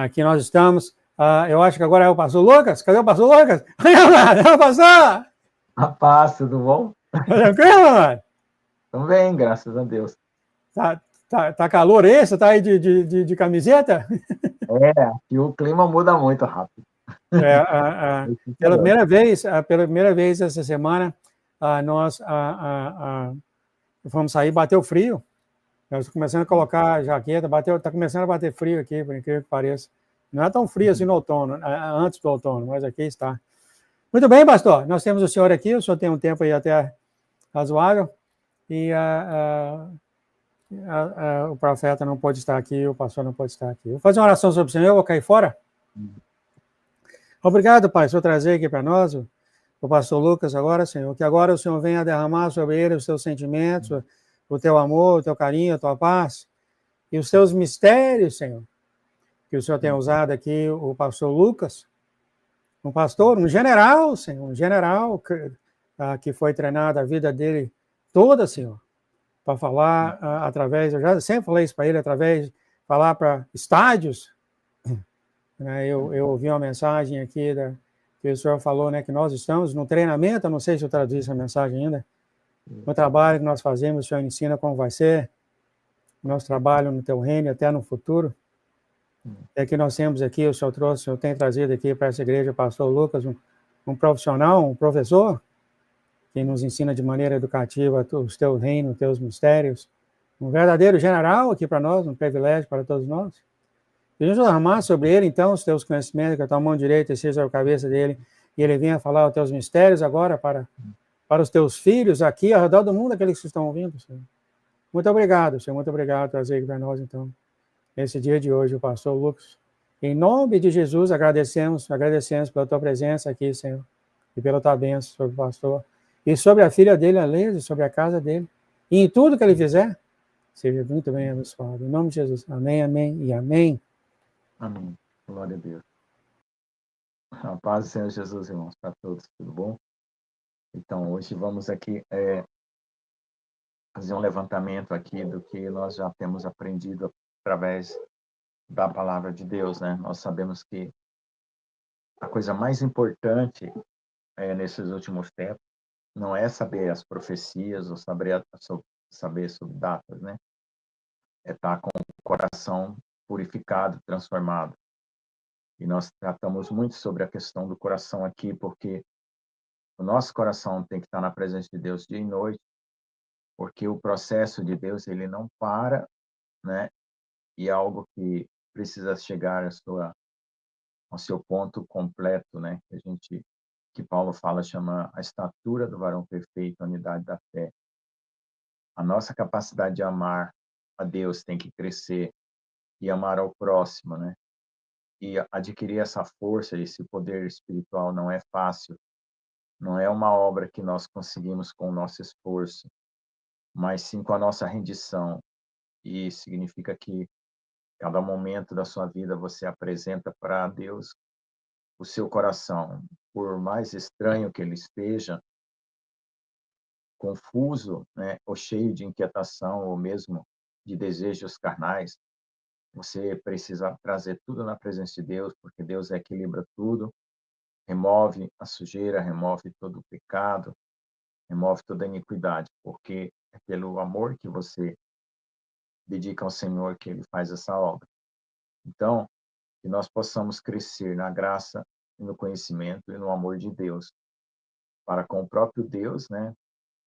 aqui nós estamos. Eu acho que agora é o pastor Lucas. Cadê o pastor Lucas? Olha, pastor! Rapaz, tudo bom? Tá tranquilo, mano? Tudo bem, graças a Deus. Tá calor aí? Você tá aí de camiseta? E o clima muda muito rápido. Muito Pela calor. primeira vez essa semana, nós fomos sair, bateu frio. Nós começando a colocar jaqueta, tá começando a bater frio aqui, por incrível que pareça. Não é tão frio assim no outono, antes do outono, mas aqui está. Muito bem, pastor. Nós temos o senhor aqui, o senhor tem um tempo aí até razoável, e o profeta não pode estar aqui, o pastor não pode estar aqui. Vou fazer uma oração sobre o senhor, eu vou cair fora. Obrigado, Pai, por trazer aqui para nós o pastor Lucas agora, Senhor, que agora o Senhor venha derramar sobre ele os seus sentimentos, o teu amor, o teu carinho, a tua paz, e os teus mistérios, Senhor, que o Senhor tem usado aqui, o pastor Lucas, um pastor, um general, Senhor, um general que foi treinado a vida dele toda, Senhor, para falar através, eu já sempre falei isso para ele, através de falar para estádios, né? Eu ouvi uma mensagem aqui que o senhor falou, né, que nós estamos no treinamento, eu não sei se eu traduzi essa mensagem ainda, no trabalho que nós fazemos, o senhor ensina como vai ser, o nosso trabalho no teu reino até no futuro. É que nós temos aqui, o senhor tem trazido aqui para essa igreja o pastor Lucas, um profissional, um professor, que nos ensina de maneira educativa os teus reinos, os teus mistérios, um verdadeiro general aqui para nós, um privilégio para todos nós. Deixa eu derramar sobre ele, então, os teus conhecimentos, que a tua mão direita seja a cabeça dele, e ele venha falar os teus mistérios agora para os teus filhos aqui ao redor do mundo, aqueles que estão ouvindo, Senhor. Muito obrigado, Senhor, muito obrigado por trazer aqui para nós, então, nesse dia de hoje, o pastor Lucas. Em nome de Jesus, agradecemos pela tua presença aqui, Senhor, e pela tua bênção sobre o pastor, e sobre a filha dele, a Leide, sobre a casa dele, e em tudo que ele fizer, seja muito bem abençoado. Em nome de Jesus, amém, amém e amém. Amém. Glória a Deus. A paz do Senhor Jesus, irmãos, para todos, tudo bom? Então, hoje vamos aqui fazer um levantamento aqui do que nós já temos aprendido através da palavra de Deus, né? Nós sabemos que a coisa mais importante nesses últimos tempos não é saber as profecias ou saber sobre datas, né? É estar com o coração purificado, transformado. E nós tratamos muito sobre a questão do coração aqui, porque o nosso coração tem que estar na presença de Deus dia e noite, porque o processo de Deus, ele não para, né? E é algo que precisa chegar ao seu ponto completo, né? Que Paulo fala, chama a estatura do varão perfeito, a unidade da fé. A nossa capacidade de amar a Deus tem que crescer e amar ao próximo, né? E adquirir essa força, esse poder espiritual não é fácil. Não é uma obra que nós conseguimos com o nosso esforço, mas sim com a nossa rendição. E significa que cada momento da sua vida você apresenta para Deus o seu coração. Por mais estranho que ele esteja, confuso, né, ou cheio de inquietação, ou mesmo de desejos carnais, você precisa trazer tudo na presença de Deus, porque Deus equilibra tudo, remove a sujeira, remove todo o pecado, remove toda a iniquidade, porque é pelo amor que você dedica ao Senhor que Ele faz essa obra. Então, que nós possamos crescer na graça e no conhecimento e no amor de Deus, para com o próprio Deus, né,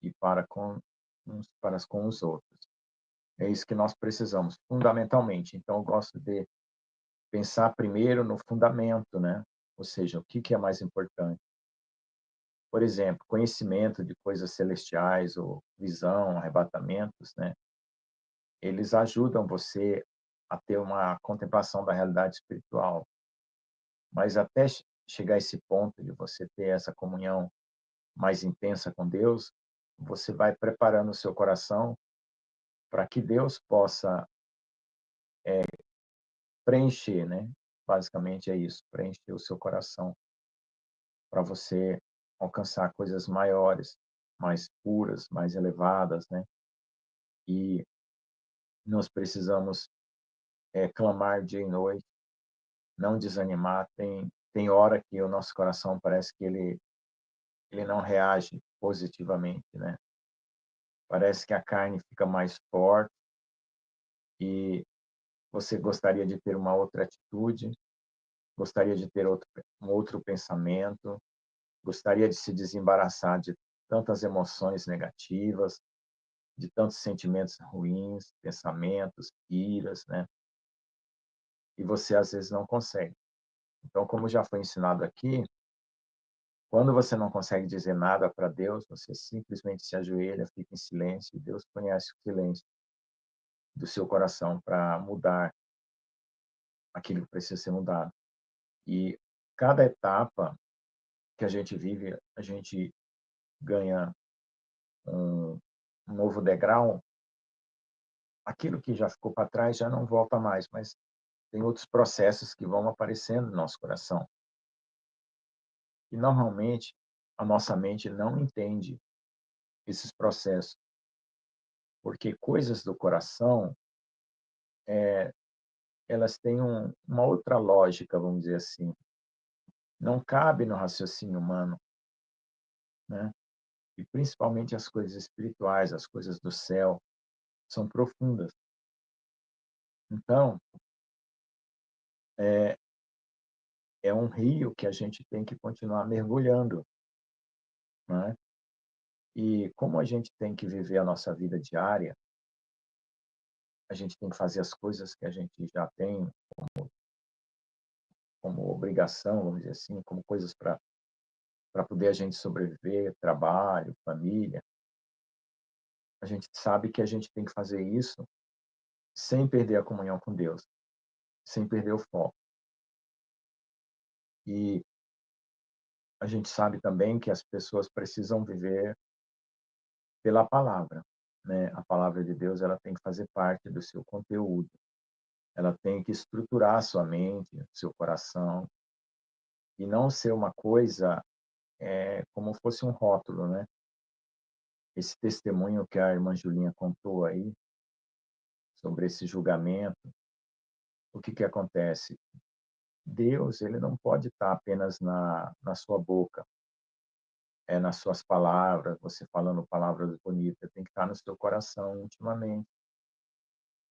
e para com os outros. É isso que nós precisamos, fundamentalmente. Então, eu gosto de pensar primeiro no fundamento, né? Ou seja, o que é mais importante. Por exemplo, conhecimento de coisas celestiais ou visão, arrebatamentos, né? Eles ajudam você a ter uma contemplação da realidade espiritual. Mas até chegar a esse ponto de você ter essa comunhão mais intensa com Deus, você vai preparando o seu coração para que Deus possa preencher, né? Basicamente é isso, preencher o seu coração para você alcançar coisas maiores, mais puras, mais elevadas, né? E nós precisamos clamar dia e noite não desanimar. Tem hora que o nosso coração parece que ele não reage positivamente, né? Parece que a carne fica mais forte e você gostaria de ter uma outra atitude, gostaria de ter um outro pensamento, gostaria de se desembaraçar de tantas emoções negativas, de tantos sentimentos ruins, pensamentos, iras, né? E você às vezes não consegue. Então, como já foi ensinado aqui, quando você não consegue dizer nada para Deus, você simplesmente se ajoelha, fica em silêncio, e Deus conhece o silêncio do seu coração para mudar aquilo que precisa ser mudado. E cada etapa que a gente vive, a gente ganha um novo degrau. Aquilo que já ficou para trás já não volta mais, mas tem outros processos que vão aparecendo no nosso coração. E normalmente a nossa mente não entende esses processos, porque coisas do coração, elas têm uma outra lógica, vamos dizer assim, não cabe no raciocínio humano, né? E principalmente as coisas espirituais, as coisas do céu, são profundas. Então, é é um rio que a gente tem que continuar mergulhando, né? E como a gente tem que viver a nossa vida diária, a gente tem que fazer as coisas que a gente já tem como obrigação, vamos dizer assim, como coisas para poder a gente sobreviver, trabalho, família. A gente sabe que a gente tem que fazer isso sem perder a comunhão com Deus, sem perder o foco. E a gente sabe também que as pessoas precisam viver pela palavra, né? A palavra de Deus, ela tem que fazer parte do seu conteúdo. Ela tem que estruturar a sua mente, o seu coração, e não ser uma coisa, como fosse um rótulo, né? Esse testemunho que a irmã Julinha contou aí, sobre esse julgamento, o que que acontece? Deus, ele não pode estar apenas na sua boca, nas suas palavras, você falando palavras bonitas, tem que estar no seu coração intimamente.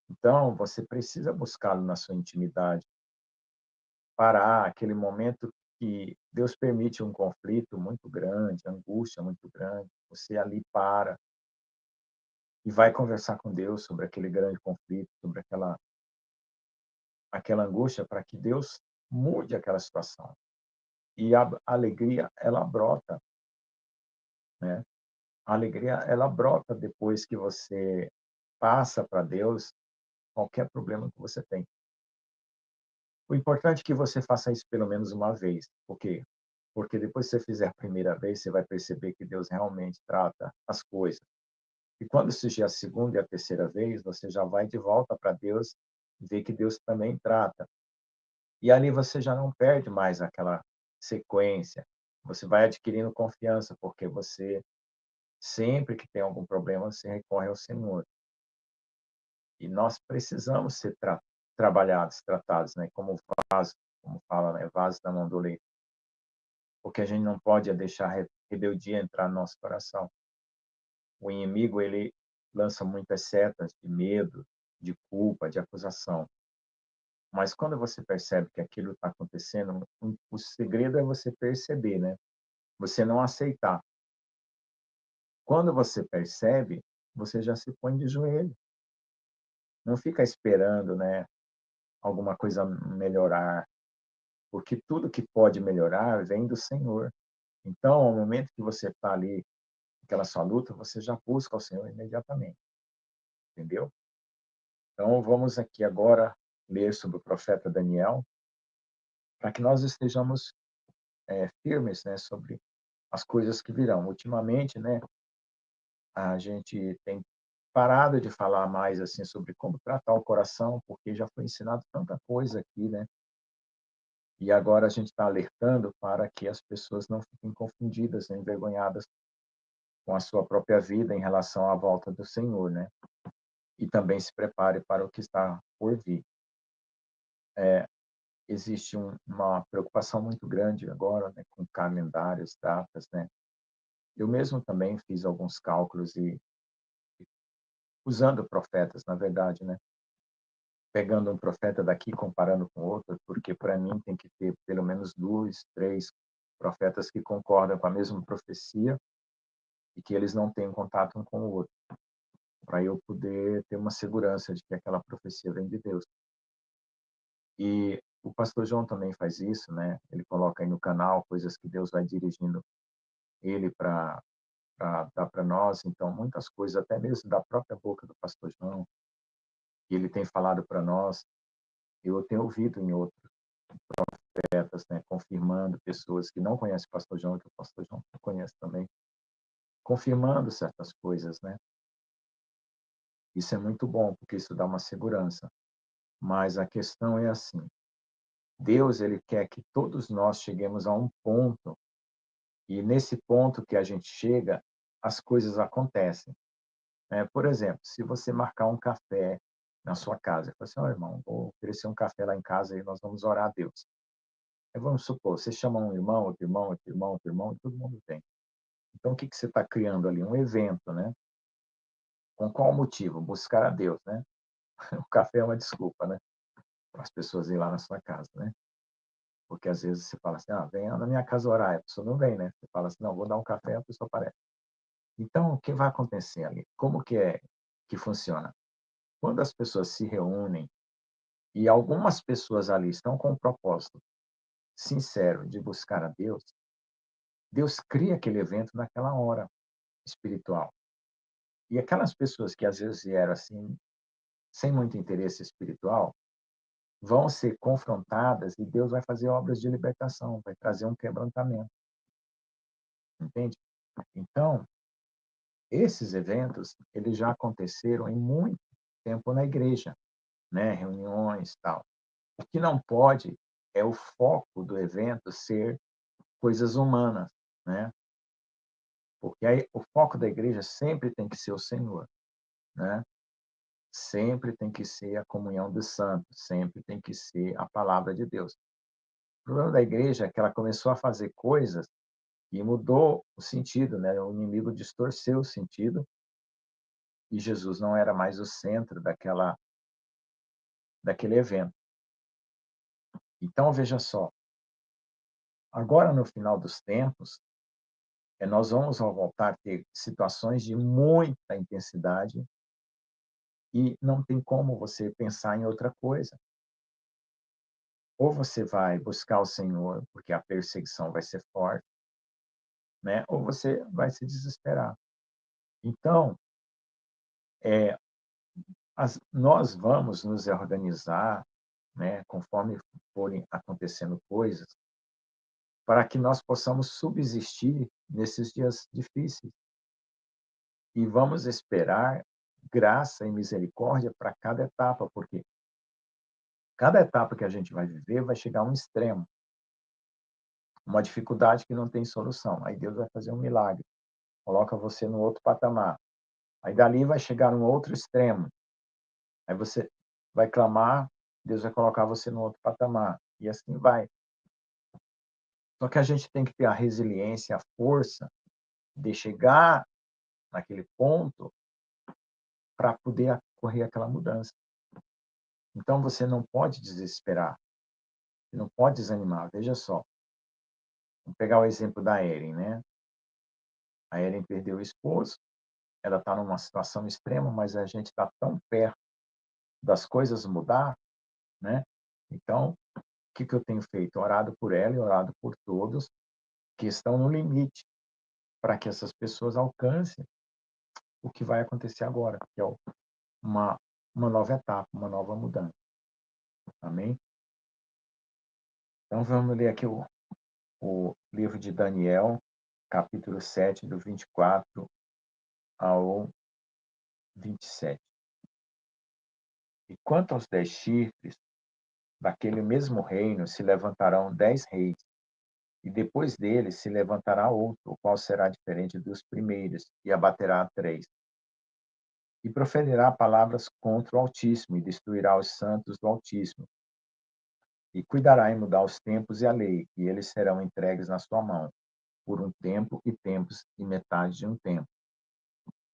Então, você precisa buscá-lo na sua intimidade, parar aquele momento que Deus permite um conflito muito grande, angústia muito grande, você ali para e vai conversar com Deus sobre aquele grande conflito, sobre aquela angústia, para que Deus mude aquela situação. E a alegria, ela brota, né? A alegria, ela brota depois que você passa para Deus qualquer problema que você tem. O importante é que você faça isso pelo menos uma vez. Por quê? Porque depois que você fizer a primeira vez, você vai perceber que Deus realmente trata as coisas. E quando surgir a segunda e a terceira vez, você já vai de volta para Deus e vê que Deus também trata. E ali você já não perde mais aquela sequência. Você vai adquirindo confiança, porque você, sempre que tem algum problema, você recorre ao Senhor. E nós precisamos ser trabalhados, tratados, né, como vaso, como fala, né, vaso da mão do leite. Porque a gente não pode deixar a rebeldia entrar no nosso coração. O inimigo, ele lança muitas setas de medo, de culpa, de acusação. Mas quando você percebe que aquilo está acontecendo, o segredo é você perceber, né? Você não aceitar. Quando você percebe, você já se põe de joelho. Não fica esperando, né, alguma coisa melhorar, porque tudo que pode melhorar vem do Senhor. Então, ao momento que você está ali, naquela sua luta, você já busca o Senhor imediatamente, entendeu? Então, vamos aqui agora ler sobre o profeta Daniel, para que nós estejamos firmes, né, sobre as coisas que virão. Ultimamente, né, a gente tem parado de falar mais assim sobre como tratar o coração, porque já foi ensinado tanta coisa aqui, né? E agora a gente está alertando para que as pessoas não fiquem confundidas, né, envergonhadas com a sua própria vida em relação à volta do Senhor, né? E também se prepare para o que está por vir. existe uma preocupação muito grande agora, né, com calendários, datas, né. Eu mesmo também fiz alguns cálculos e usando profetas, na verdade, né, pegando um profeta daqui, comparando com outro, porque para mim tem que ter pelo menos 2, 3 profetas que concordam com a mesma profecia e que eles não têm contato um com o outro, para eu poder ter uma segurança de que aquela profecia vem de Deus. E o pastor João também faz isso, né, ele coloca aí no canal coisas que Deus vai dirigindo ele para dar para nós, então muitas coisas, até mesmo da própria boca do pastor João, que ele tem falado para nós, eu tenho ouvido em outros profetas, né, confirmando pessoas que não conhecem o pastor João, que o pastor João conhece também, confirmando certas coisas, né. Isso é muito bom, porque isso dá uma segurança. Mas a questão é assim, Deus ele quer que todos nós cheguemos a um ponto, e nesse ponto que a gente chega, as coisas acontecem. Por exemplo, se você marcar um café na sua casa, fala assim: "Ó, irmão, vou oferecer um café lá em casa e nós vamos orar a Deus". Aí vamos supor, você chama um irmão, outro irmão, outro irmão, outro irmão, e todo mundo vem. Então o que que você está criando ali? Um evento, né. Com qual motivo? Buscar a Deus, né. O café é uma desculpa, né, para as pessoas irem lá na sua casa, né. Porque às vezes você fala assim: "Ah, venha na minha casa orar", a pessoa não vem, né. Você fala assim: "Não, vou dar um café", a pessoa aparece. Então o que vai acontecer ali? Como que é que funciona? Quando as pessoas se reúnem e algumas pessoas ali estão com um propósito sincero de buscar a Deus, Deus cria aquele evento naquela hora espiritual. E aquelas pessoas que às vezes vieram assim, sem muito interesse espiritual, vão ser confrontadas e Deus vai fazer obras de libertação, vai trazer um quebrantamento, entende? Então, esses eventos, eles já aconteceram em muito tempo na igreja, né, reuniões, tal. O que não pode é o foco do evento ser coisas humanas, né, porque aí o foco da igreja sempre tem que ser o Senhor, né, sempre tem que ser a comunhão dos santos, sempre tem que ser a palavra de Deus. O problema da igreja é que ela começou a fazer coisas e mudou o sentido, né, o inimigo distorceu o sentido e Jesus não era mais o centro daquele evento. Então veja só, agora no final dos tempos, nós vamos voltar a ter situações de muita intensidade e não tem como você pensar em outra coisa. Ou você vai buscar o Senhor, porque a perseguição vai ser forte, né, ou você vai se desesperar. Então, eh, nós vamos nos organizar, né, conforme forem acontecendo coisas, para que nós possamos subsistir nesses dias difíceis. E vamos esperar graça e misericórdia para cada etapa, porque cada etapa que a gente vai viver vai chegar a um extremo, uma dificuldade que não tem solução. Aí Deus vai fazer um milagre, coloca você no outro patamar. Aí dali vai chegar um outro extremo. Aí você vai clamar, Deus vai colocar você no outro patamar. E assim vai. Só que a gente tem que ter a resiliência, a força de chegar naquele ponto para poder ocorrer aquela mudança. Então você não pode desesperar, você não pode desanimar. Veja só, vamos pegar o exemplo da Eren, né? A Eren perdeu o esposo, ela está numa situação extrema, mas a gente está tão perto das coisas mudar, né? Então, o que que eu tenho feito? Orado por ela e orado por todos que estão no limite, para que essas pessoas alcancem o que vai acontecer agora, que é uma uma nova etapa, uma nova mudança. Amém? Então vamos ler aqui o livro de Daniel, capítulo 7, do 24 ao 27. E quanto aos 10 chifres, daquele mesmo reino se levantarão 10 reis, e depois deles se levantará outro, o qual será diferente dos primeiros, e abaterá a 3. E proferirá palavras contra o Altíssimo, e destruirá os santos do Altíssimo. e cuidará em mudar os tempos e a lei, e eles serão entregues na sua mão, por um tempo e tempos e metade de um tempo.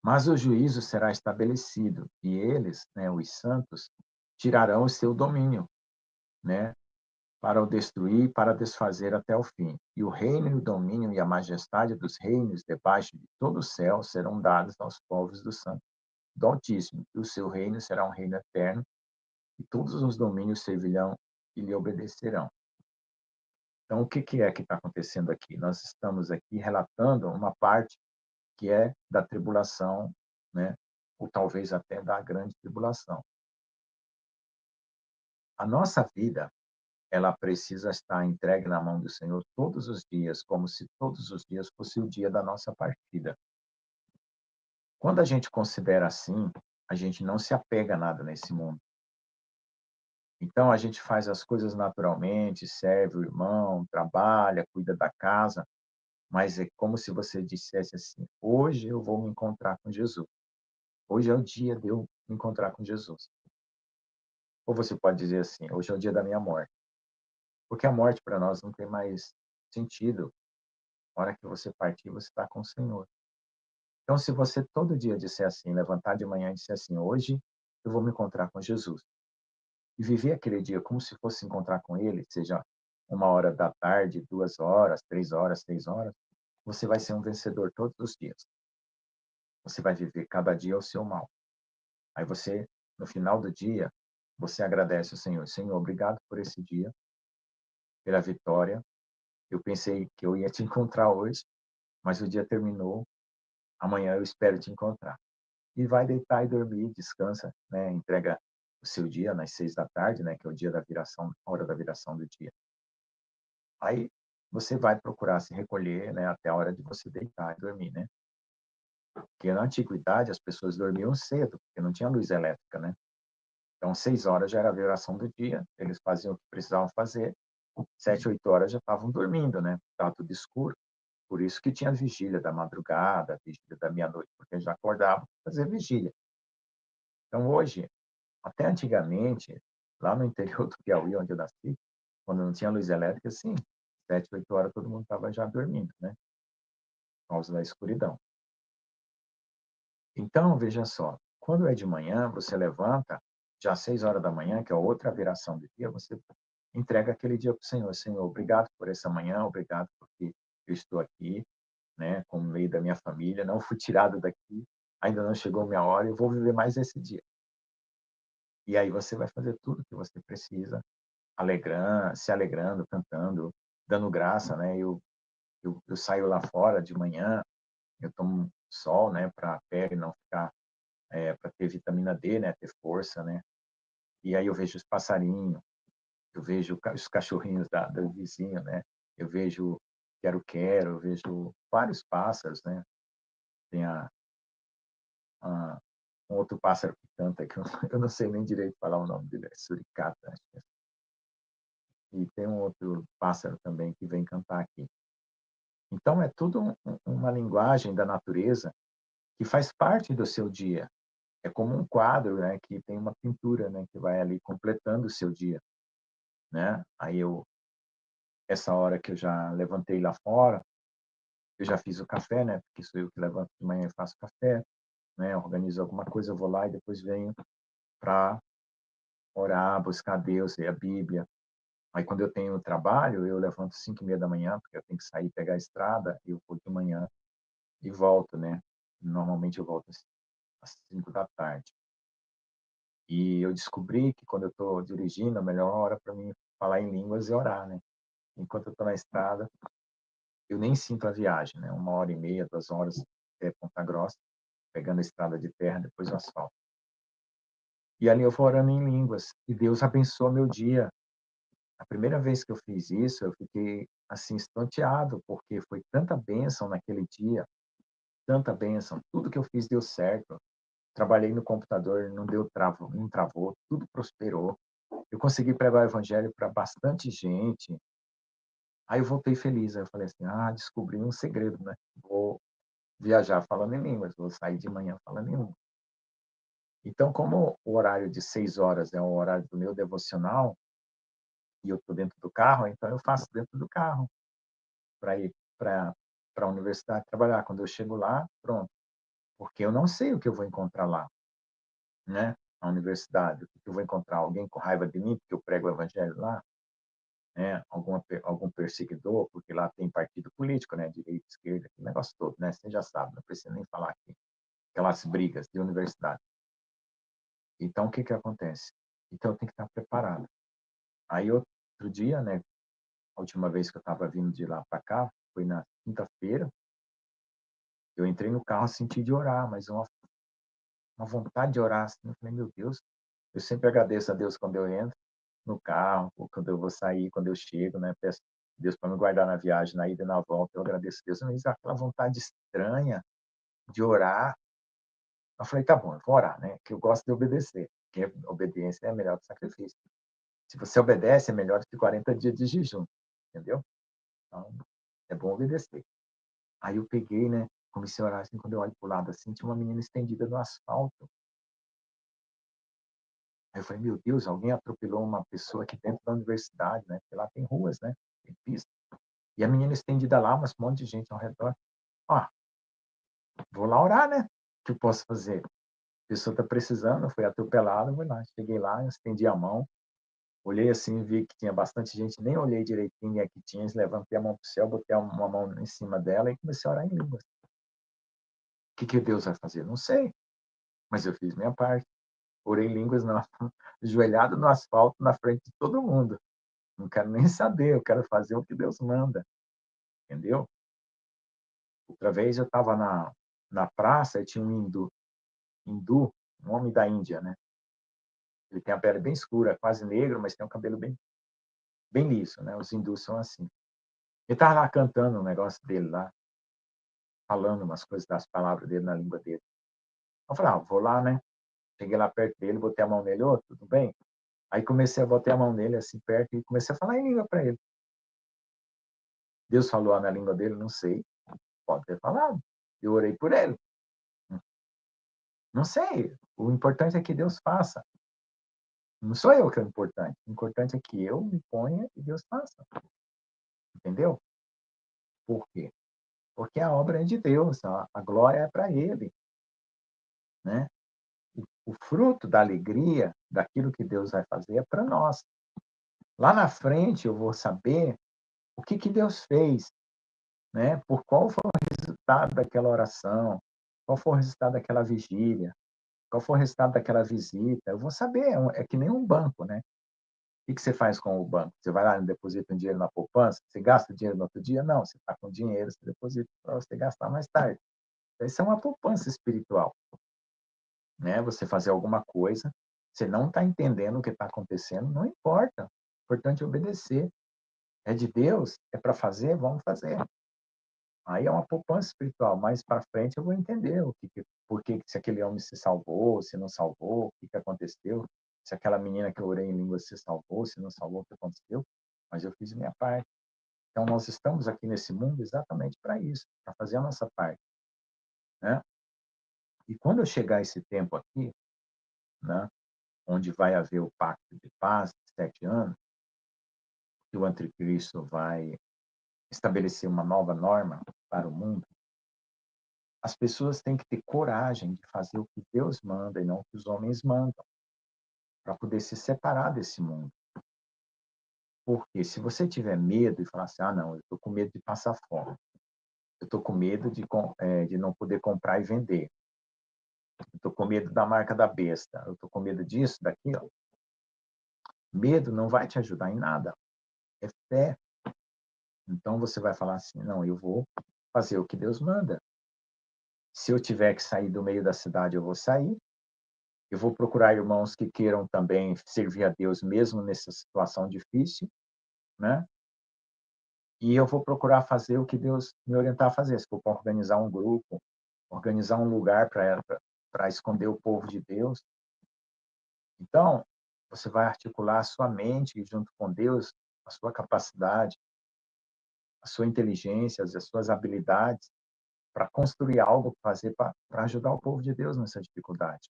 Mas o juízo será estabelecido, e eles, né, os santos, tirarão o seu domínio, né, para o destruir, para desfazer até o fim. E o reino e o domínio e a majestade dos reinos debaixo de todo o céu serão dados aos povos do santo do Altíssimo, e o seu reino será um reino eterno, e todos os domínios servirão e lhe obedecerão. Então, o que é que está acontecendo aqui? Nós estamos aqui relatando uma parte que é da tribulação, né? Ou talvez até da grande tribulação. A nossa vida, ela precisa estar entregue na mão do Senhor todos os dias, como se todos os dias fosse o dia da nossa partida. Quando a gente considera assim, a gente não se apega a nada nesse mundo. Então, a gente faz as coisas naturalmente, serve o irmão, trabalha, cuida da casa, mas é como se você dissesse assim: hoje eu vou me encontrar com Jesus. Hoje é o dia de eu me encontrar com Jesus. Ou você pode dizer assim: hoje é o dia da minha morte. Porque a morte para nós não tem mais sentido. Na hora que você partir, você está com o Senhor. Então, se você todo dia disser assim, levantar de manhã e disser assim: hoje eu vou me encontrar com Jesus, e viver aquele dia como se fosse encontrar com Ele, seja 1 hora da tarde, 2 horas, 3 horas, 6 horas, você vai ser um vencedor todos os dias. Você vai viver cada dia o seu mal. Aí você, no final do dia, você agradece ao Senhor. Senhor, obrigado por esse dia, pela vitória. Eu pensei que eu ia te encontrar hoje, mas o dia terminou. Amanhã eu espero te encontrar. E vai deitar e dormir, descansa, né? Entrega o seu dia nas 6 da tarde, né? Que é o dia da viração, a hora da viração do dia. Aí você vai procurar se recolher, né? Até a hora de você deitar e dormir, né? Porque na antiguidade as pessoas dormiam cedo, porque não tinha luz elétrica, né? Então 6 horas já era a viração do dia, eles faziam o que precisavam fazer, 7, 8 horas já estavam dormindo, né? Estava tudo escuro. Por isso que tinha vigília da madrugada, vigília da meia-noite, porque já acordavam para fazer vigília. Então hoje, até antigamente, lá no interior do Piauí, onde eu nasci, quando não tinha luz elétrica, sim, 7, 8 horas todo mundo estava já dormindo, né? Por causa da escuridão. Então, veja só, quando é de manhã, você levanta, já às 6 horas da manhã, que é outra viração do dia, você entrega aquele dia para o Senhor. Senhor, obrigado por essa manhã, obrigado porque eu estou aqui, né, com o meio da minha família, não fui tirado daqui, ainda não chegou a minha hora, eu vou viver mais esse dia. E aí você vai fazer tudo que você precisa, alegrando, se alegrando, cantando, dando graça, né? Eu saio lá fora de manhã, eu tomo sol, né, para a pele não ficar, para ter vitamina D, né, ter força, né? E aí eu vejo os passarinhos, eu vejo os cachorrinhos do vizinho, né? Eu vejo quero-quero, eu vejo vários pássaros, né? Tem a um outro pássaro que canta, que eu eu não sei nem direito falar o nome dele, é suricata, acho que é. E tem um outro pássaro também que vem cantar aqui. Então é tudo uma linguagem da natureza que faz parte do seu dia. É como um quadro, né, que tem uma pintura, né, que vai ali completando o seu dia, né. Aí eu essa hora que eu já levantei lá fora, eu já fiz o café, né, porque sou eu que levanto de manhã e faço café, né, organizo alguma coisa, eu vou lá e depois venho para orar, buscar Deus, ler a Bíblia. Aí quando eu tenho trabalho, eu levanto 5h30 da manhã, porque eu tenho que sair e pegar a estrada, eu vou de manhã e volto, né. Normalmente eu volto às 5 da tarde. E eu descobri que quando eu estou dirigindo, a melhor hora para mim falar em línguas é orar, né. Enquanto eu estou na estrada, eu nem sinto a viagem, né, 1 hora e meia, 2 horas até Ponta Grossa, pegando a estrada de terra, depois o asfalto. E ali eu vou orando em línguas, e Deus abençoa meu dia. A primeira vez que eu fiz isso, eu fiquei, assim, estonteado, porque foi tanta bênção naquele dia, tanta bênção, tudo que eu fiz deu certo. Trabalhei no computador, não travou, tudo prosperou. Eu consegui pregar o evangelho para bastante gente. Aí eu voltei feliz, aí eu falei assim: "Ah, descobri um segredo, né, vou viajar falando em línguas, vou sair de manhã falando em línguas". Então, como o horário de 6 horas é o horário do meu devocional, e eu estou dentro do carro, então eu faço dentro do carro para ir para a universidade trabalhar. Quando eu chego lá, pronto, porque eu não sei o que eu vou encontrar lá, né, na universidade. O que eu vou encontrar? Alguém com raiva de mim porque eu prego o evangelho lá, né, algum perseguidor, porque lá tem partido político, né, direita, esquerda, aquele negócio todo, né, você já sabe, não precisa nem falar aqui, aquelas brigas de universidade. Então, o que que acontece? Então, eu tenho que estar preparado. Aí, outro dia, né, a última vez que eu estava vindo de lá para cá, foi na quinta-feira, eu entrei no carro, senti de orar, mas uma vontade de orar, assim, eu falei: "Meu Deus", eu sempre agradeço a Deus quando eu entro no carro, ou quando eu vou sair, quando eu chego, né, peço a Deus para me guardar na viagem, na ida e na volta, eu agradeço a Deus, mas aquela vontade estranha de orar, eu falei: "Tá bom, eu vou orar", né, que eu gosto de obedecer, porque obediência é melhor que sacrifício. Se você obedece, é melhor do que 40 dias de jejum, entendeu? Então, é bom obedecer. Aí eu peguei, né, comecei a orar, assim, quando eu olho para o lado, assim, tinha uma menina estendida no asfalto. Aí eu falei: "Meu Deus, alguém atropelou uma pessoa aqui dentro da universidade", né, porque lá tem ruas, né, tem pista. E a menina estendida lá, mas um monte de gente ao redor. "Ah, vou lá orar, né, o que eu posso fazer? A pessoa está precisando, foi atropelada, vou lá". Cheguei lá, estendi a mão, olhei assim, vi que tinha bastante gente, nem olhei direitinho quem é que tinha, levantei a mão para o céu, botei uma mão em cima dela e comecei a orar em línguas. O que que Deus vai fazer? Não sei, mas eu fiz minha parte. Orei em línguas na ajoelhado no asfalto, na frente de todo mundo. Não quero nem saber, eu quero fazer o que Deus manda, entendeu? Outra vez eu estava na praça e tinha um hindu, um homem da Índia, né. Ele tem a pele bem escura, quase negro, mas tem um cabelo bem liso, né, os hindus são assim. Ele estava lá cantando um negócio dele lá, falando umas coisas das palavras dele na língua dele. Eu falei: "Ah, vou lá, né". Cheguei lá perto dele, botei a mão nele: "Ô, tudo bem?". Aí comecei a botar a mão nele, assim, perto e comecei a falar em língua para ele. Deus falou na língua dele? Não sei, pode ter falado. Eu orei por ele. Não sei, o importante é que Deus faça. Não sou eu que é o importante. O importante é que eu me ponha e Deus faça. Entendeu? Por quê? Porque a obra é de Deus, a glória é para Ele, né? O fruto da alegria daquilo que Deus vai fazer é para nós. Lá na frente eu vou saber o que que Deus fez, né? Por qual foi o resultado daquela oração, qual foi o resultado daquela vigília, qual foi o resultado daquela visita. Eu vou saber, é que nem um banco, né? O que você faz com o banco? Você vai lá e deposita um dinheiro na poupança? Você gasta o dinheiro no outro dia? Não, você está com dinheiro, você deposita para você gastar mais tarde. Então, isso é uma poupança espiritual, né? Você fazer alguma coisa, você não está entendendo o que está acontecendo, não importa. O importante é obedecer. É de Deus, é para fazer, vamos fazer. Aí é uma poupança espiritual. Mais para frente eu vou entender por que se aquele homem se salvou, se não salvou, o que que aconteceu, se aquela menina que eu orei em língua se salvou, se não salvou, o que aconteceu. Mas eu fiz minha parte. Então nós estamos aqui nesse mundo exatamente para isso, para fazer a nossa parte, né? E quando eu chegar esse tempo aqui, né, onde vai haver o pacto de paz, de 7 anos, que o anticristo vai estabelecer uma nova norma para o mundo, as pessoas têm que ter coragem de fazer o que Deus manda e não o que os homens mandam, para poder se separar desse mundo. Porque se você tiver medo e falar assim: "Ah, não, eu estou com medo de passar fome, eu estou com medo de não poder comprar e vender, eu estou com medo da marca da besta, eu estou com medo disso, daquilo", medo não vai te ajudar em nada, é fé. Então você vai falar assim: "Não, eu vou fazer o que Deus manda. Se eu tiver que sair do meio da cidade, eu vou sair. Eu vou procurar irmãos que queiram também servir a Deus mesmo nessa situação difícil, né? E eu vou procurar fazer o que Deus me orientar a fazer. Se for para organizar um grupo, organizar um lugar para esconder o povo de Deus. Então, você vai articular a sua mente junto com Deus, a sua capacidade, a sua inteligência, as suas habilidades, para construir algo, fazer para ajudar o povo de Deus nessa dificuldade.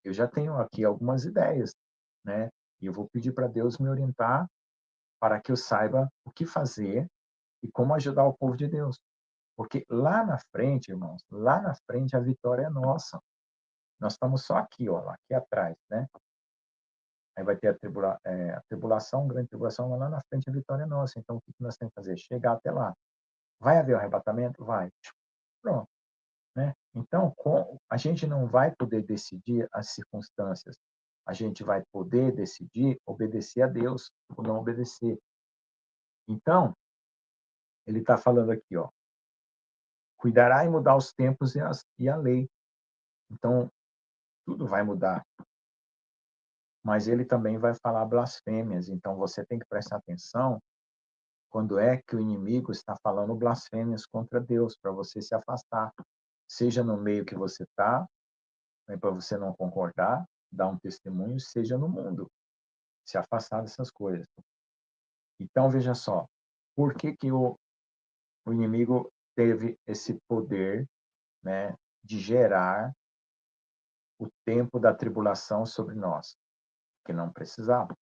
Eu já tenho aqui algumas ideias, né? E eu vou pedir para Deus me orientar para que eu saiba o que fazer e como ajudar o povo de Deus. Porque lá na frente, irmãos, lá na frente a vitória é nossa. Nós estamos só aqui, ó, aqui atrás, né? Aí vai ter a tribulação, grande tribulação, mas lá na frente a vitória é nossa. Então, o que nós temos que fazer? Chegar até lá. Vai haver o arrebatamento? Vai. Pronto, né? Então, a gente não vai poder decidir as circunstâncias. A gente vai poder decidir obedecer a Deus ou não obedecer. Então, ele está falando aqui, ó, cuidará em mudar os tempos e a lei. Então, tudo vai mudar. Mas ele também vai falar blasfêmias. Então, você tem que prestar atenção quando é que o inimigo está falando blasfêmias contra Deus, para você se afastar. Seja no meio que você está, né, para você não concordar, dar um testemunho, seja no mundo, se afastar dessas coisas. Então, veja só, por que que o inimigo teve esse poder, né, de gerar o tempo da tribulação sobre nós? Que não precisava,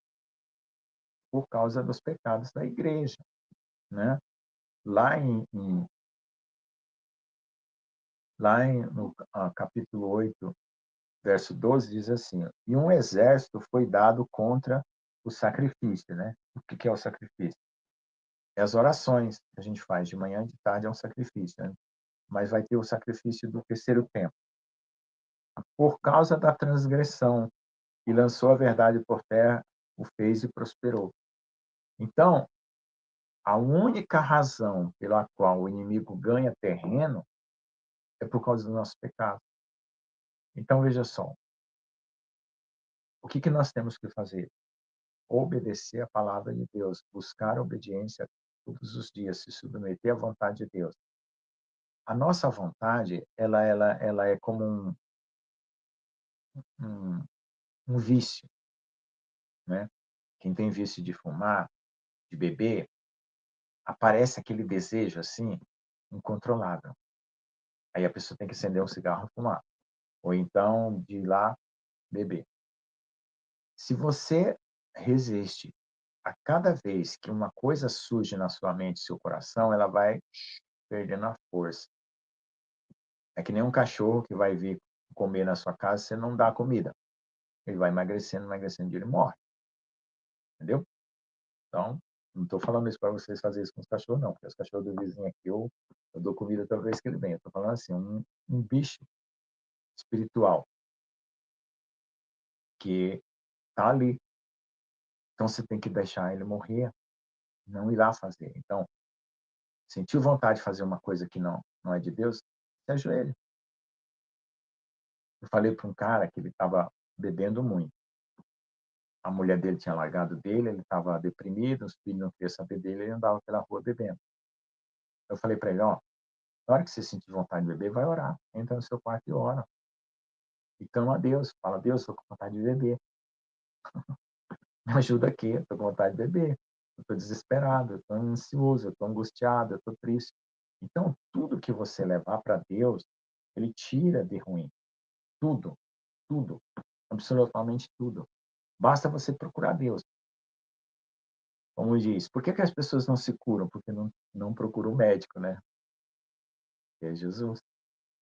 por causa dos pecados da igreja, né? Lá no capítulo 8, verso 12, diz assim: e um exército foi dado contra o sacrifício, né? O que é o sacrifício? É as orações que a gente faz de manhã e de tarde, é um sacrifício, né? Mas vai ter o sacrifício do terceiro tempo. Por causa da transgressão, e lançou a verdade por terra, o fez e prosperou. Então, a única razão pela qual o inimigo ganha terreno é por causa do nosso pecado. Então, veja só, o que nós temos que fazer? Obedecer a palavra de Deus, buscar a obediência todos os dias, se submeter à vontade de Deus. A nossa vontade, ela é como um, um vício, né? Quem tem vício de fumar, de beber, aparece aquele desejo assim, incontrolável. Aí a pessoa tem que acender um cigarro e fumar, ou então de ir lá beber. Se você resiste a cada vez que uma coisa surge na sua mente, seu coração, ela vai perdendo a força. É que nem um cachorro que vai vir comer na sua casa, você não dá comida. Ele vai emagrecendo, emagrecendo, e ele morre. Entendeu? Então, não estou falando isso para vocês fazerem isso com os cachorros, não, porque os cachorros do vizinho aqui, eu dou comida toda vez que ele vem. Eu estou falando assim, um bicho espiritual que está ali. Então, você tem que deixar ele morrer, não ir lá fazer. Então, sentiu vontade de fazer uma coisa que não é de Deus, se ajoelhe. Eu falei para um cara que ele estava bebendo muito. A mulher dele tinha largado dele, ele estava deprimido, os filhos não queriam saber dele, ele andava pela rua bebendo. Eu falei para ele, ó, na hora que você sentir vontade de beber, vai orar. Entra no seu quarto e ora. E clama a Deus. Fala, Deus, estou com vontade de beber. Me ajuda aqui, estou com vontade de beber. Eu estou desesperado, eu estou ansioso, eu estou angustiado, eu estou triste. Então, tudo que você levar para Deus, ele tira de ruim. Tudo, tudo, absolutamente tudo. Basta você procurar Deus. Como diz, por que as pessoas não se curam? Porque não procuram o médico, né? Que é Jesus.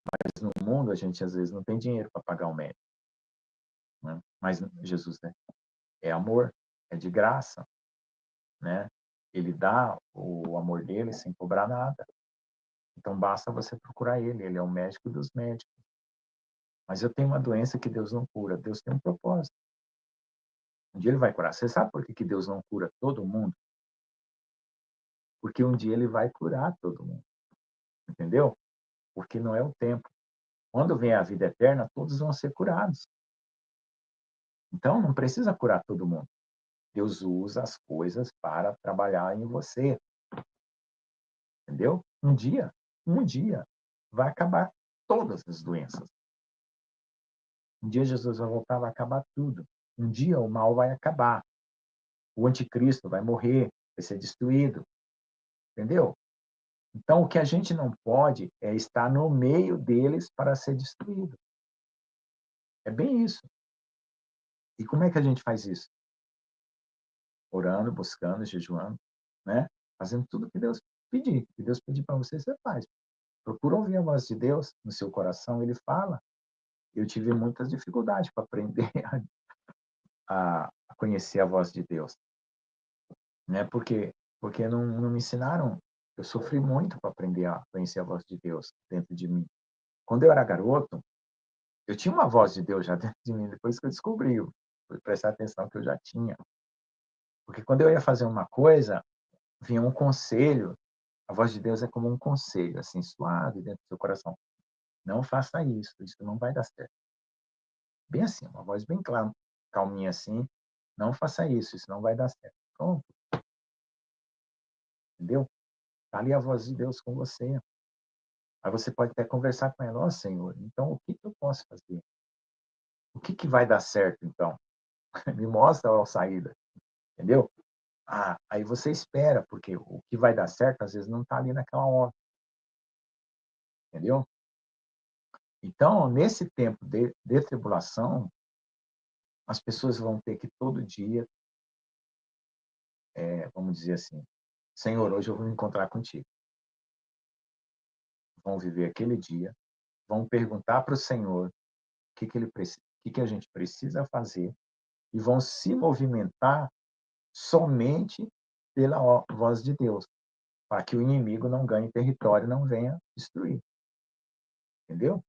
Mas no mundo a gente às vezes não tem dinheiro para pagar o médico, né? Mas Jesus, né? É amor, é de graça, né? Ele dá o amor dele sem cobrar nada. Então basta você procurar ele, ele é o médico dos médicos. Mas eu tenho uma doença que Deus não cura, Deus tem um propósito. Um dia ele vai curar. Você sabe por que Deus não cura todo mundo? Porque um dia ele vai curar todo mundo. Entendeu? Porque não é o tempo. Quando vem a vida eterna, todos vão ser curados. Então não precisa curar todo mundo. Deus usa as coisas para trabalhar em você. Entendeu? Um dia, vai acabar todas as doenças. Um dia Jesus vai voltar, vai acabar tudo. Um dia o mal vai acabar. O anticristo vai morrer, vai ser destruído. Entendeu? Então, o que a gente não pode é estar no meio deles para ser destruído. É bem isso. E como é que a gente faz isso? orando, buscando, jejuando, né? Fazendo tudo que Deus pedir. Que Deus pedir para você, você faz. Procura ouvir a voz de Deus no seu coração, ele fala. Eu tive muitas dificuldades para aprender a conhecer a voz de Deus, né? Porque não me ensinaram. Eu sofri muito para aprender a conhecer a voz de Deus dentro de mim. Quando eu era garoto, eu tinha uma voz de Deus já dentro de mim, depois que eu descobri, eu fui prestar atenção que eu já tinha. Porque quando eu ia fazer uma coisa, vinha um conselho, a voz de Deus é como um conselho, assim, suave dentro do seu coração. Não faça isso, isso não vai dar certo. Bem assim, uma voz bem clara, calminha assim, não faça isso, isso não vai dar certo. Pronto, entendeu? Tá ali a voz de Deus com você. Aí você pode até conversar com ela, ó Senhor, então o que que eu posso fazer? O que que vai dar certo, então? Me mostra a saída, entendeu? Ah, aí você espera, porque o que vai dar certo, às vezes, não está ali naquela hora, entendeu? Então, nesse tempo de tribulação, as pessoas vão ter que todo dia, vamos dizer assim, Senhor, hoje eu vou me encontrar contigo. Vão viver aquele dia, vão perguntar para o Senhor o que a gente precisa fazer e vão se movimentar somente pela voz de Deus, para que o inimigo não ganhe território, não venha destruir, entendeu?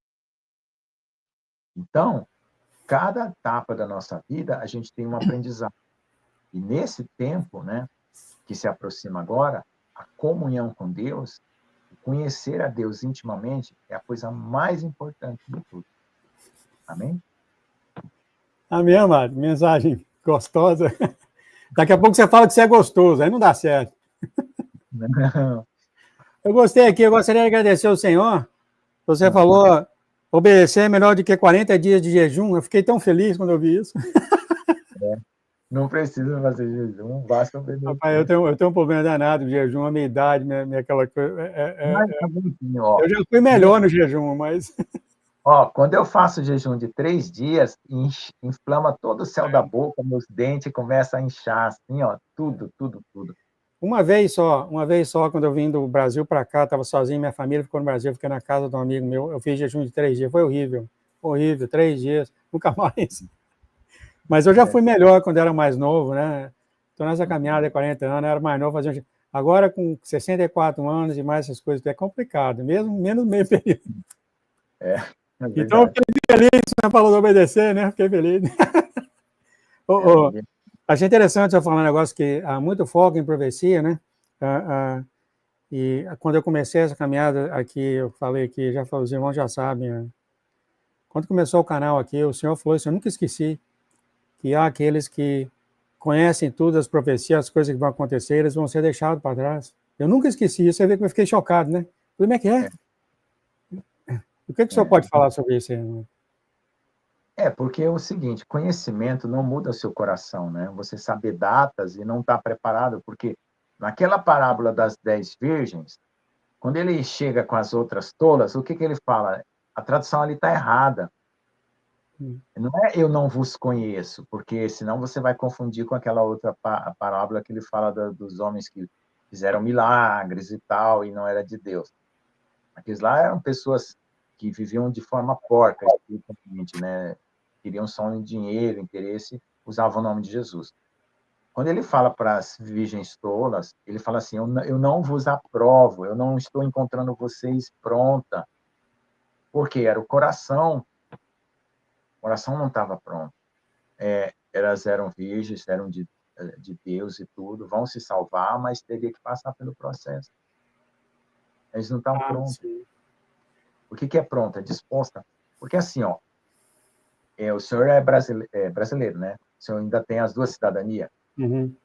Então, cada etapa da nossa vida, a gente tem um aprendizado. E nesse tempo, né, que se aproxima agora, a comunhão com Deus, conhecer a Deus intimamente, é a coisa mais importante de tudo. Amém? Amém, amado. Mensagem gostosa. Daqui a pouco você fala que você é gostoso, aí não dá certo. Não. Eu gostei aqui, eu gostaria de agradecer ao Senhor. Você falou, obedecer é melhor do que 40 dias de jejum. Eu fiquei tão feliz quando eu vi isso. Não precisa fazer jejum, basta Rapaz, obedecer. eu tenho um problema danado de jejum, a minha idade, minha aquela coisa. Mas tá bonzinho, ó. Eu já fui melhor no jejum, mas. Ó, quando eu faço jejum de 3 dias, inflama todo o céu da boca, meus dentes começam a inchar, assim, ó, tudo, tudo, tudo. Uma vez só, quando eu vim do Brasil para cá, estava sozinho, minha família ficou no Brasil, fiquei na casa de um amigo meu, eu fiz jejum de 3 dias, foi horrível, horrível, 3 dias, nunca mais. Mas eu já É. fui melhor quando era mais novo, né? Estou nessa caminhada de 40 anos, era mais novo, fazia... Agora com 64 anos e mais essas coisas, é complicado, mesmo menos meio período. É, é Então eu verdade. fiquei feliz, né? Falou de obedecer, né? Fiquei feliz. É, ninguém... Achei interessante você falar um negócio que há muito foco em profecia, né? E quando eu comecei essa caminhada aqui, eu falei que, já falei, os irmãos já sabem, né? Quando começou o canal aqui, o Senhor falou isso, eu nunca esqueci, que há aqueles que conhecem todas as profecias, as coisas que vão acontecer, eles vão ser deixados para trás. Eu nunca esqueci isso, você vê que eu fiquei chocado, né? Como é que é? É, O que o senhor é. pode falar sobre isso, irmão? Porque é o seguinte, conhecimento não muda o seu coração, né? Você saber datas e não estar preparado, porque naquela parábola das 10 virgens, quando ele chega com as outras tolas, o que que ele fala? A tradução ali está errada. Não é eu não vos conheço, porque senão você vai confundir com aquela outra parábola que ele fala dos homens que fizeram milagres e tal, e não era de Deus. Aqueles lá eram pessoas que viviam de forma porca, espiritualmente, né? Queriam só um dinheiro, interesse, usavam o nome de Jesus. Quando ele fala para as virgens tolas, ele fala assim: eu não vos aprovo, eu não estou encontrando vocês pronta. Porque era o coração não estava pronto. Elas eram virgens, eram de Deus e tudo, vão se salvar, mas teria que passar pelo processo. Eles não estão Ah, prontos. sim. O que é pronto? É disposta. Porque assim, ó, o senhor é brasileiro, né? O senhor ainda tem as duas cidadanias. Uhum.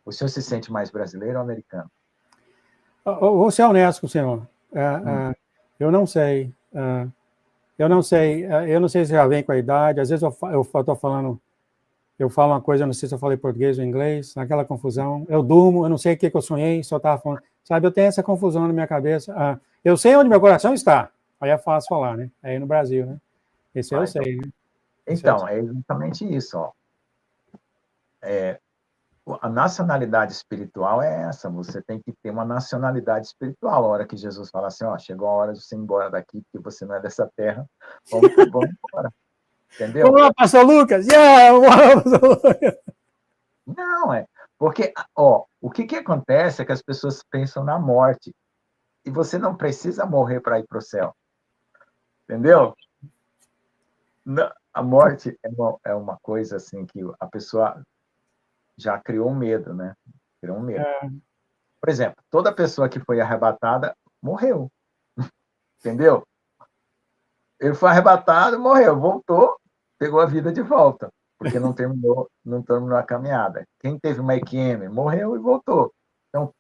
O senhor se sente mais brasileiro ou americano? Vou ser honesto com o senhor. Hum. Eu não sei. Eu não sei. Eu não sei se já vem com a idade. Às vezes eu estou falando, eu falo uma coisa, eu não sei se eu falei português ou inglês, naquela confusão. Eu durmo, eu não sei o que eu sonhei, só estava falando. Sabe, eu tenho essa confusão na minha cabeça. Eu sei onde meu coração está. Aí é fácil falar, né? Aí no Brasil, né? Esse eu Então, sei, né? então, é exatamente isso, ó. a nacionalidade espiritual é essa, você tem que ter uma nacionalidade espiritual. A hora que Jesus fala assim, ó, chegou a hora de você ir embora daqui, porque você não é dessa terra, vamos embora. Entendeu? Vamos lá, pastor Lucas! Yeah, vamos lá, pastor Lucas! Não, porque, ó, o que acontece é que as pessoas pensam na morte, e você não precisa morrer para ir para o céu. Entendeu? A morte é uma coisa assim que a pessoa já criou um medo, né? Criou um medo. Por exemplo, toda pessoa que foi arrebatada morreu. Entendeu? Ele foi arrebatado, morreu, voltou, pegou a vida de volta, porque não terminou a caminhada. Quem teve uma EQM morreu e voltou. Então,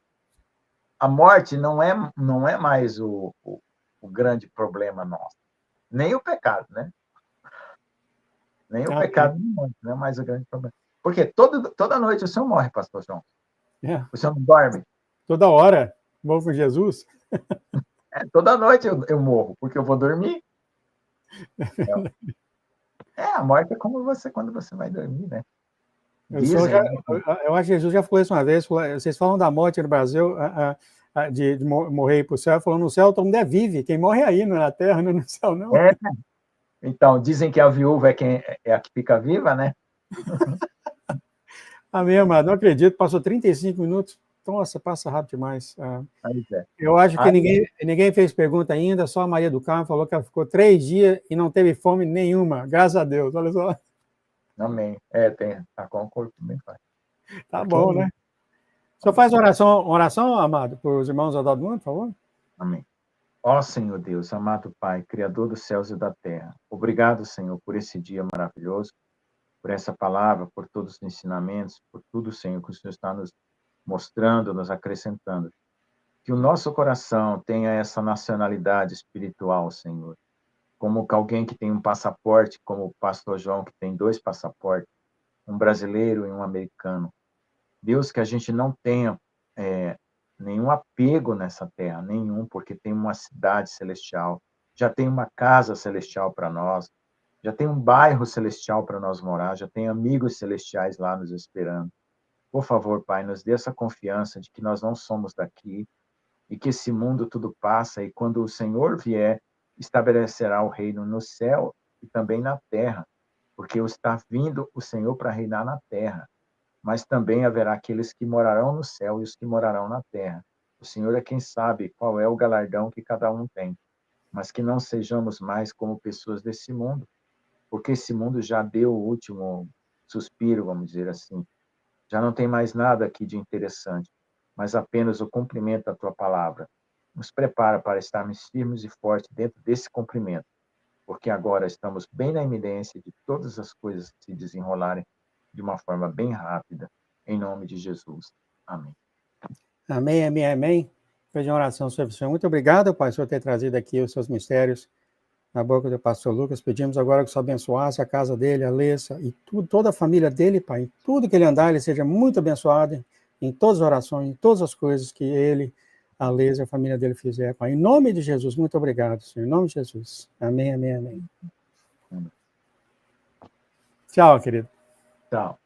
a morte não é mais o grande problema nosso. Nem o pecado, né? Nem o pecado não é mais o grande problema. Porque toda noite o senhor morre, pastor João. O senhor não dorme? Toda hora. Morro por Jesus. Toda noite eu morro, porque eu vou dormir. A morte é como quando você vai dormir, né? Dizem, eu acho que Jesus já falou isso uma vez. Vocês falam da morte no Brasil, de morrer para o céu. Falou, no céu todo mundo vive. Quem morre aí, não é na terra, não é no céu, não. Então, dizem que a viúva é a que fica viva, né? Amém, amado. Não acredito. Passou 35 minutos. Nossa, passa rápido demais. Eu acho que ninguém fez pergunta ainda, só a Maria do Carmo falou que ela ficou 3 dias e não teve fome nenhuma. Graças a Deus, olha só. Amém. Tá com o corpo bem forte. Tá bom, né? Só faz oração, amado, para os irmãos ao redor do mundo, por favor. Amém. Ó Senhor Deus, amado Pai, Criador dos céus e da terra, obrigado, Senhor, por esse dia maravilhoso, por essa palavra, por todos os ensinamentos, por tudo, Senhor, que o Senhor está nos mostrando, nos acrescentando. Que o nosso coração tenha essa nacionalidade espiritual, Senhor. Como alguém que tem um passaporte, como o pastor João, que tem 2 passaportes, um brasileiro e um americano. Deus, que a gente não tenha nenhum apego nessa terra, nenhum, porque tem uma cidade celestial, já tem uma casa celestial para nós, já tem um bairro celestial para nós morar, já tem amigos celestiais lá nos esperando. Por favor, Pai, nos dê essa confiança de que nós não somos daqui e que esse mundo tudo passa e quando o Senhor vier, estabelecerá o reino no céu e também na terra, porque está vindo o Senhor para reinar na terra, mas também haverá aqueles que morarão no céu e os que morarão na terra. O Senhor é quem sabe qual é o galardão que cada um tem, mas que não sejamos mais como pessoas desse mundo, porque esse mundo já deu o último suspiro, vamos dizer assim. Já não tem mais nada aqui de interessante, mas apenas o cumprimento da tua palavra. Nos prepara para estarmos firmes e fortes dentro desse cumprimento, porque agora estamos bem na iminência de todas as coisas se desenrolarem de uma forma bem rápida, em nome de Jesus. Amém. Amém, amém, amém. Fazer uma oração sobre o Senhor. Muito obrigado, Pai, por ter trazido aqui os seus mistérios na boca do pastor Lucas. Pedimos agora que o Senhor abençoasse a casa dele, a Alessa e toda a família dele, Pai. Tudo que ele andar, ele seja muito abençoado em todas as orações, em todas as coisas que ele, a Alessa e a família dele fizer, Pai. Em nome de Jesus, muito obrigado, Senhor. Em nome de Jesus. Amém, amém, amém. Tchau, querido. Tchau.